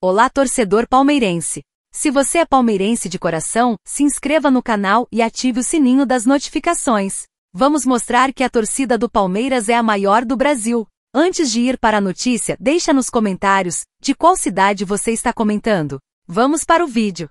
Olá, torcedor palmeirense! Se você é palmeirense de coração, se inscreva no canal e ative o sininho das notificações. Vamos mostrar que a torcida do Palmeiras é a maior do Brasil. Antes de ir para a notícia, deixa nos comentários de qual cidade você está comentando. Vamos para o vídeo.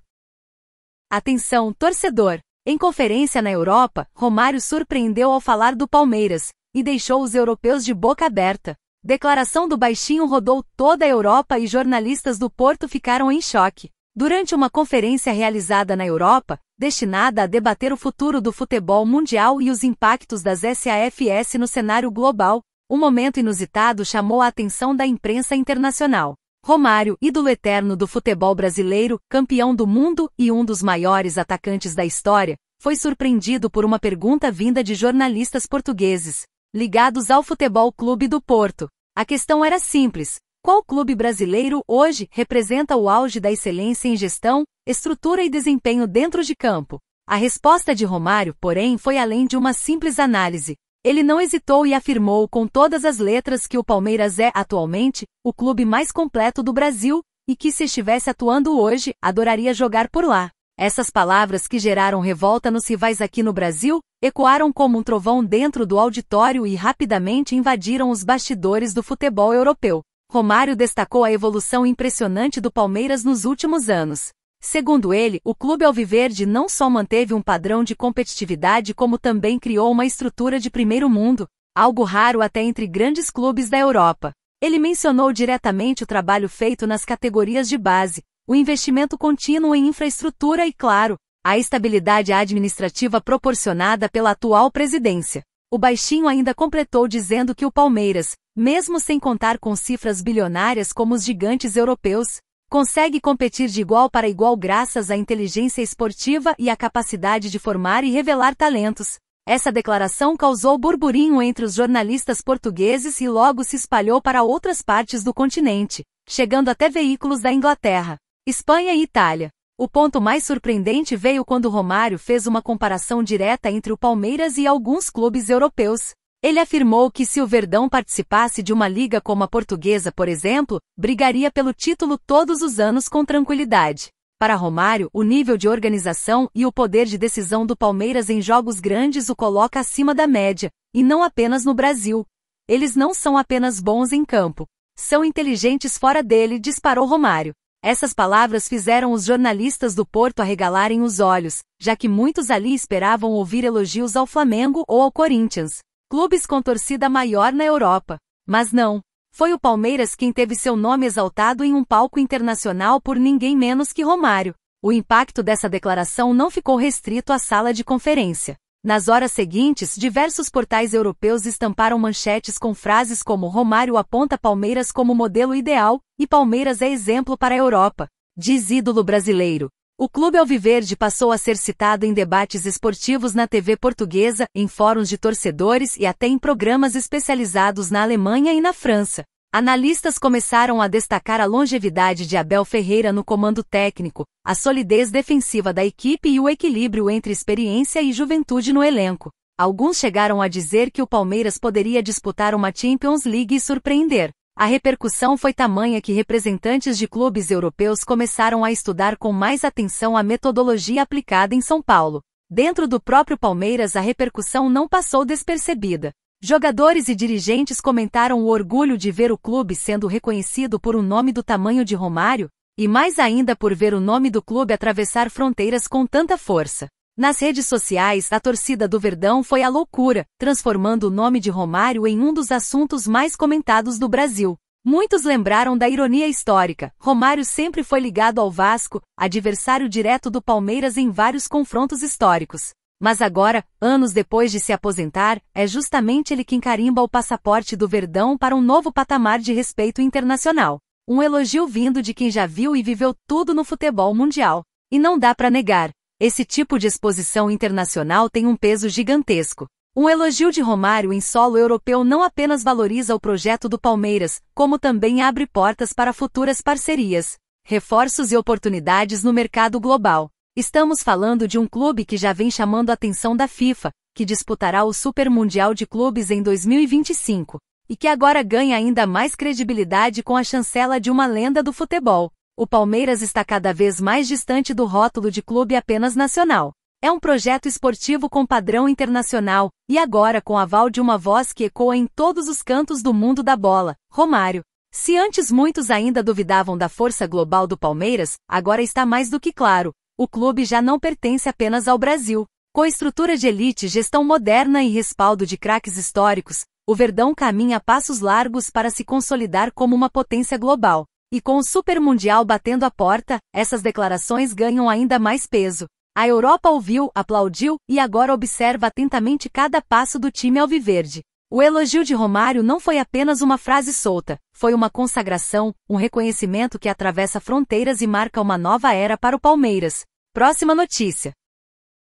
Atenção, torcedor! Em conferência na Europa, Romário surpreendeu ao falar do Palmeiras e deixou os europeus de boca aberta. Declaração do baixinho rodou toda a Europa e jornalistas do Porto ficaram em choque. Durante uma conferência realizada na Europa, destinada a debater o futuro do futebol mundial e os impactos das SAFs no cenário global, um momento inusitado chamou a atenção da imprensa internacional. Romário, ídolo eterno do futebol brasileiro, campeão do mundo e um dos maiores atacantes da história, foi surpreendido por uma pergunta vinda de jornalistas portugueses, ligados ao Futebol Clube do Porto. A questão era simples: qual clube brasileiro hoje representa o auge da excelência em gestão, estrutura e desempenho dentro de campo? A resposta de Romário, porém, foi além de uma simples análise. Ele não hesitou e afirmou com todas as letras que o Palmeiras é, atualmente, o clube mais completo do Brasil, e que se estivesse atuando hoje, adoraria jogar por lá. Essas palavras, que geraram revolta nos rivais aqui no Brasil, ecoaram como um trovão dentro do auditório e rapidamente invadiram os bastidores do futebol europeu. Romário destacou a evolução impressionante do Palmeiras nos últimos anos. Segundo ele, o clube alviverde não só manteve um padrão de competitividade como também criou uma estrutura de primeiro mundo, algo raro até entre grandes clubes da Europa. Ele mencionou diretamente o trabalho feito nas categorias de base, o investimento contínuo em infraestrutura e, claro, a estabilidade administrativa proporcionada pela atual presidência. O baixinho ainda completou dizendo que o Palmeiras, mesmo sem contar com cifras bilionárias como os gigantes europeus, consegue competir de igual para igual graças à inteligência esportiva e à capacidade de formar e revelar talentos. Essa declaração causou burburinho entre os jornalistas portugueses e logo se espalhou para outras partes do continente, chegando até veículos da Inglaterra, Espanha e Itália. O ponto mais surpreendente veio quando Romário fez uma comparação direta entre o Palmeiras e alguns clubes europeus. Ele afirmou que se o Verdão participasse de uma liga como a portuguesa, por exemplo, brigaria pelo título todos os anos com tranquilidade. Para Romário, o nível de organização e o poder de decisão do Palmeiras em jogos grandes o coloca acima da média, e não apenas no Brasil. Eles não são apenas bons em campo, são inteligentes fora dele, disparou Romário. Essas palavras fizeram os jornalistas do Porto arregalarem os olhos, já que muitos ali esperavam ouvir elogios ao Flamengo ou ao Corinthians, clubes com torcida maior na Europa. Mas não. Foi o Palmeiras quem teve seu nome exaltado em um palco internacional por ninguém menos que Romário. O impacto dessa declaração não ficou restrito à sala de conferência. Nas horas seguintes, diversos portais europeus estamparam manchetes com frases como "Romário aponta Palmeiras como modelo ideal" e "Palmeiras é exemplo para a Europa", diz ídolo brasileiro. O clube alviverde passou a ser citado em debates esportivos na TV portuguesa, em fóruns de torcedores e até em programas especializados na Alemanha e na França. Analistas começaram a destacar a longevidade de Abel Ferreira no comando técnico, a solidez defensiva da equipe e o equilíbrio entre experiência e juventude no elenco. Alguns chegaram a dizer que o Palmeiras poderia disputar uma Champions League e surpreender. A repercussão foi tamanha que representantes de clubes europeus começaram a estudar com mais atenção a metodologia aplicada em São Paulo. Dentro do próprio Palmeiras, a repercussão não passou despercebida. Jogadores e dirigentes comentaram o orgulho de ver o clube sendo reconhecido por um nome do tamanho de Romário, e mais ainda por ver o nome do clube atravessar fronteiras com tanta força. Nas redes sociais, a torcida do Verdão foi à loucura, transformando o nome de Romário em um dos assuntos mais comentados do Brasil. Muitos lembraram da ironia histórica: Romário sempre foi ligado ao Vasco, adversário direto do Palmeiras em vários confrontos históricos. Mas agora, anos depois de se aposentar, é justamente ele quem carimba o passaporte do Verdão para um novo patamar de respeito internacional. Um elogio vindo de quem já viu e viveu tudo no futebol mundial. E não dá para negar, esse tipo de exposição internacional tem um peso gigantesco. Um elogio de Romário em solo europeu não apenas valoriza o projeto do Palmeiras, como também abre portas para futuras parcerias, reforços e oportunidades no mercado global. Estamos falando de um clube que já vem chamando a atenção da FIFA, que disputará o Super Mundial de Clubes em 2025, e que agora ganha ainda mais credibilidade com a chancela de uma lenda do futebol. O Palmeiras está cada vez mais distante do rótulo de clube apenas nacional. É um projeto esportivo com padrão internacional, e agora com aval de uma voz que ecoa em todos os cantos do mundo da bola, Romário. Se antes muitos ainda duvidavam da força global do Palmeiras, agora está mais do que claro. O clube já não pertence apenas ao Brasil. Com estrutura de elite, gestão moderna e respaldo de craques históricos, o Verdão caminha a passos largos para se consolidar como uma potência global. E com o Super Mundial batendo a porta, essas declarações ganham ainda mais peso. A Europa ouviu, aplaudiu e agora observa atentamente cada passo do time alviverde. O elogio de Romário não foi apenas uma frase solta, foi uma consagração, um reconhecimento que atravessa fronteiras e marca uma nova era para o Palmeiras. Próxima notícia.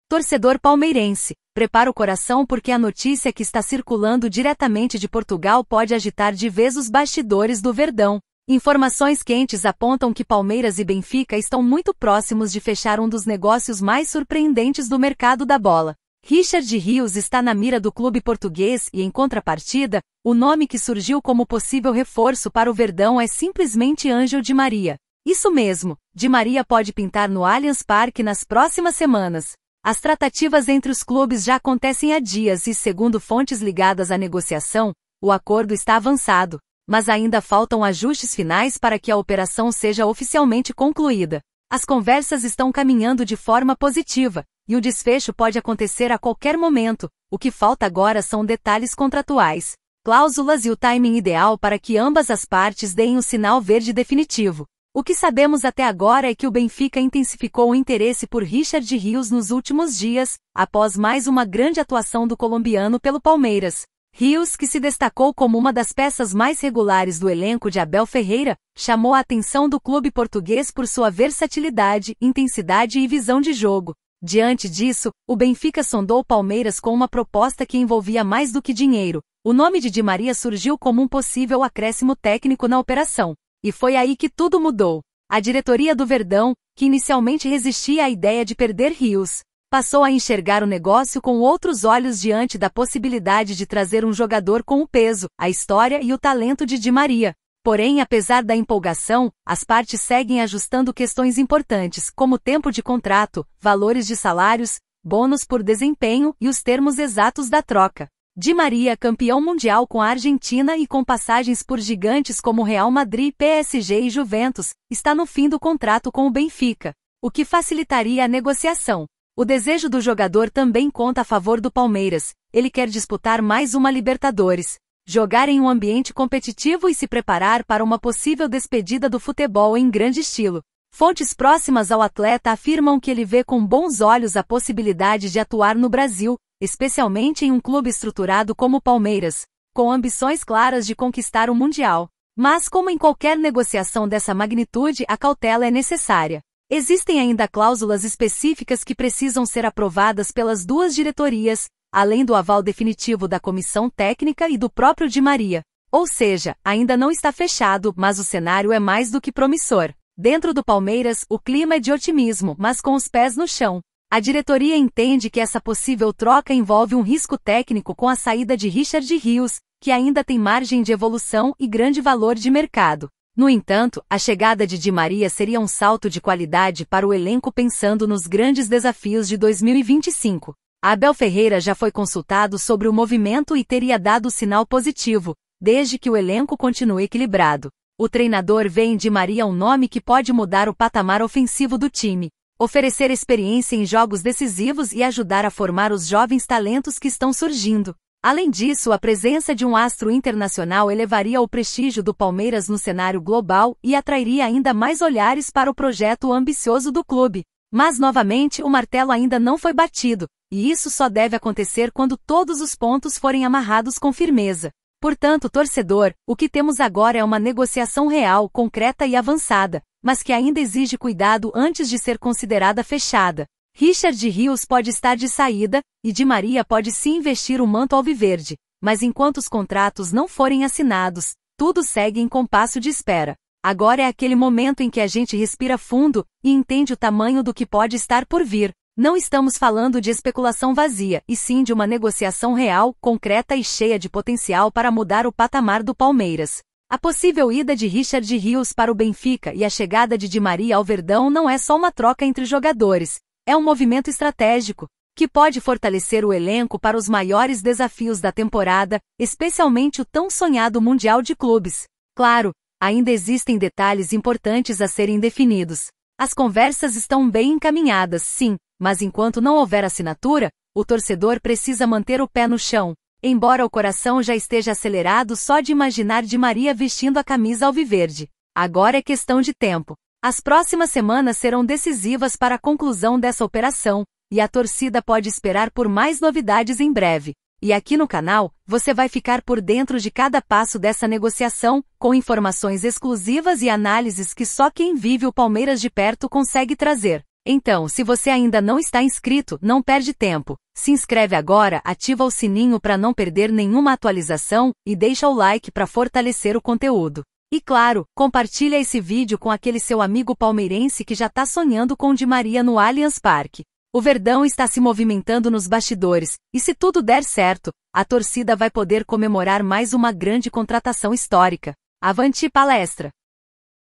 Torcedor palmeirense, prepara o coração porque a notícia que está circulando diretamente de Portugal pode agitar de vez os bastidores do Verdão. Informações quentes apontam que Palmeiras e Benfica estão muito próximos de fechar um dos negócios mais surpreendentes do mercado da bola. Richard Rios está na mira do clube português e, em contrapartida, o nome que surgiu como possível reforço para o Verdão é simplesmente Ângel Di Maria. Isso mesmo, Di Maria pode pintar no Allianz Parque nas próximas semanas. As tratativas entre os clubes já acontecem há dias e, segundo fontes ligadas à negociação, o acordo está avançado. Mas ainda faltam ajustes finais para que a operação seja oficialmente concluída. As conversas estão caminhando de forma positiva, e o desfecho pode acontecer a qualquer momento. O que falta agora são detalhes contratuais, cláusulas e o timing ideal para que ambas as partes deem o sinal verde definitivo. O que sabemos até agora é que o Benfica intensificou o interesse por Richard Rios nos últimos dias, após mais uma grande atuação do colombiano pelo Palmeiras. Rios, que se destacou como uma das peças mais regulares do elenco de Abel Ferreira, chamou a atenção do clube português por sua versatilidade, intensidade e visão de jogo. Diante disso, o Benfica sondou o Palmeiras com uma proposta que envolvia mais do que dinheiro. O nome de Di Maria surgiu como um possível acréscimo técnico na operação. E foi aí que tudo mudou. A diretoria do Verdão, que inicialmente resistia à ideia de perder Rios, passou a enxergar o negócio com outros olhos diante da possibilidade de trazer um jogador com o peso, a história e o talento de Di Maria. Porém, apesar da empolgação, as partes seguem ajustando questões importantes, como tempo de contrato, valores de salários, bônus por desempenho e os termos exatos da troca. Di Maria, campeão mundial com a Argentina e com passagens por gigantes como Real Madrid, PSG e Juventus, está no fim do contrato com o Benfica, o que facilitaria a negociação. O desejo do jogador também conta a favor do Palmeiras. Ele quer disputar mais uma Libertadores, jogar em um ambiente competitivo e se preparar para uma possível despedida do futebol em grande estilo. Fontes próximas ao atleta afirmam que ele vê com bons olhos a possibilidade de atuar no Brasil, especialmente em um clube estruturado como o Palmeiras, com ambições claras de conquistar o Mundial. Mas, como em qualquer negociação dessa magnitude, a cautela é necessária. Existem ainda cláusulas específicas que precisam ser aprovadas pelas duas diretorias, além do aval definitivo da comissão técnica e do próprio Di Maria. Ou seja, ainda não está fechado, mas o cenário é mais do que promissor. Dentro do Palmeiras, o clima é de otimismo, mas com os pés no chão. A diretoria entende que essa possível troca envolve um risco técnico com a saída de Richard Rios, que ainda tem margem de evolução e grande valor de mercado. No entanto, a chegada de Di Maria seria um salto de qualidade para o elenco pensando nos grandes desafios de 2025. Abel Ferreira já foi consultado sobre o movimento e teria dado sinal positivo, desde que o elenco continue equilibrado. O treinador vê em Di Maria um nome que pode mudar o patamar ofensivo do time, oferecer experiência em jogos decisivos e ajudar a formar os jovens talentos que estão surgindo. Além disso, a presença de um astro internacional elevaria o prestígio do Palmeiras no cenário global e atrairia ainda mais olhares para o projeto ambicioso do clube. Mas, novamente, o martelo ainda não foi batido, e isso só deve acontecer quando todos os pontos forem amarrados com firmeza. Portanto, torcedor, o que temos agora é uma negociação real, concreta e avançada, mas que ainda exige cuidado antes de ser considerada fechada. Richard Rios pode estar de saída, e Di Maria pode sim investir o manto alviverde, mas enquanto os contratos não forem assinados, tudo segue em compasso de espera. Agora é aquele momento em que a gente respira fundo e entende o tamanho do que pode estar por vir. Não estamos falando de especulação vazia, e sim de uma negociação real, concreta e cheia de potencial para mudar o patamar do Palmeiras. A possível ida de Richard Rios para o Benfica e a chegada de Di Maria ao Verdão não é só uma troca entre jogadores, é um movimento estratégico, que pode fortalecer o elenco para os maiores desafios da temporada, especialmente o tão sonhado Mundial de Clubes. Claro, ainda existem detalhes importantes a serem definidos. As conversas estão bem encaminhadas, sim, mas enquanto não houver assinatura, o torcedor precisa manter o pé no chão. Embora o coração já esteja acelerado só de imaginar Di Maria vestindo a camisa alviverde. Agora é questão de tempo. As próximas semanas serão decisivas para a conclusão dessa operação, e a torcida pode esperar por mais novidades em breve. E aqui no canal, você vai ficar por dentro de cada passo dessa negociação, com informações exclusivas e análises que só quem vive o Palmeiras de perto consegue trazer. Então, se você ainda não está inscrito, não perde tempo. Se inscreve agora, ativa o sininho para não perder nenhuma atualização e deixa o like para fortalecer o conteúdo. E claro, compartilha esse vídeo com aquele seu amigo palmeirense que já está sonhando com Di Maria no Allianz Parque. O Verdão está se movimentando nos bastidores, e se tudo der certo, a torcida vai poder comemorar mais uma grande contratação histórica. Avante palestra!